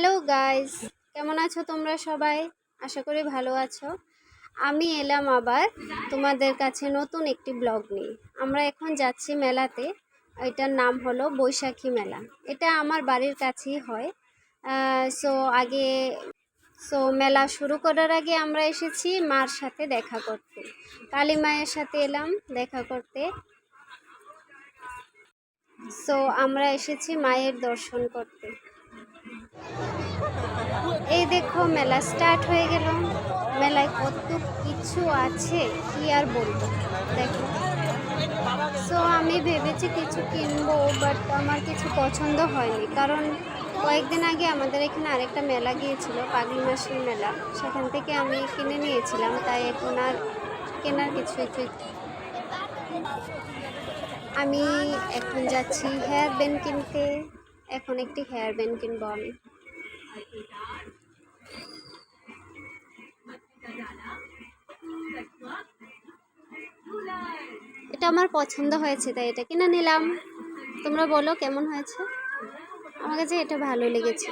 Hello guys, কেমন আছো তোমরা সবাই? আশা করি ভালো আছো। আমি এলাম আবার তোমাদের কাছে নতুন একটি ব্লগ নিয়ে। আমরা এখন যাচ্ছি মেলাতে। এটার নাম হলো বৈশাখী মেলা। এটা আমার বাড়ির কাছেই হয়। সো আগে মেলা শুরু করার আগে আমরা এসেছি মার সাথে দেখা করতে। কালী মায়ের সাথে এলাম দেখা করতে। সো আমরা এসেছি মায়ের দর্শন করতে। এই দেখো মেলা স্টার্ট হয়ে গেল। মেলায় কত কিছু আছে কি আর বলবো, দেখো। সো আমি ভেবেছি কিছু কিনবো, বাট আমার কিছু পছন্দ হয়নি, কারণ কয়েকদিন আগে আমাদের এখানে আরেকটা মেলা গিয়েছিল, পাগলি মাসির মেলা। সেখান থেকে আমি কিনে নিয়েছিলাম, তাই এখন আর কেনার কিছুই আমি এখন যাচ্ছি হেয়ার ব্যান্ড কিনতে। এখন একটি হেয়ার ব্যান্ড কিনবো আমি। এটা আমার পছন্দ হয়েছে, তাই এটা কিনে নিলাম। তোমরা বলো কেমন হয়েছে? আমার কাছে এটা ভালো লেগেছে।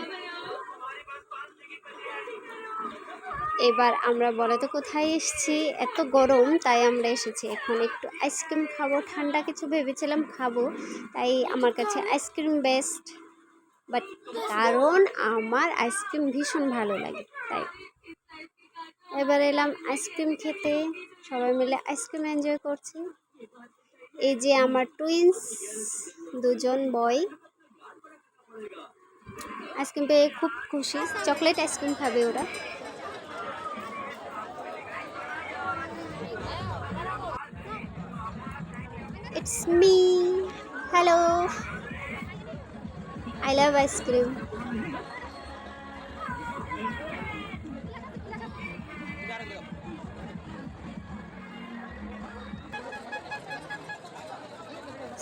এবার আমরা বলো তো কোথায় এসেছি? এত গরম, তাই আমরা এসেছি এখন একটু আইসক্রিম খাবো। ঠান্ডা কিছু ভেবেছিলাম খাবো, তাই আমার কাছে আইসক্রিম বেস্ট। বাট কারণ আমার আইসক্রিম ভীষণ ভালো লাগে, তাই এবার এলাম আইসক্রিম খেতে। সবাই মিলে আইসক্রিম এনজয় করছি। এই যে আমার টুইন্স দুজন বয় আইসক্রিম পেয়ে খুব খুশি। চকলেট আইসক্রিম খাবে ওরা। It's me. Hello, I love ice cream.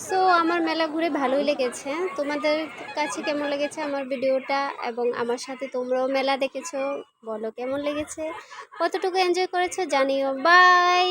So আমার মেলা ঘুরে ভালোই লেগেছে। তোমাদের কাছে কেমন লেগেছে আমার ভিডিওটা? এবং আমার সাথে তোমরাও মেলা দেখেছো, বলো কেমন লেগেছে, কতটুকু এনজয় করেছো জানিও। বাই।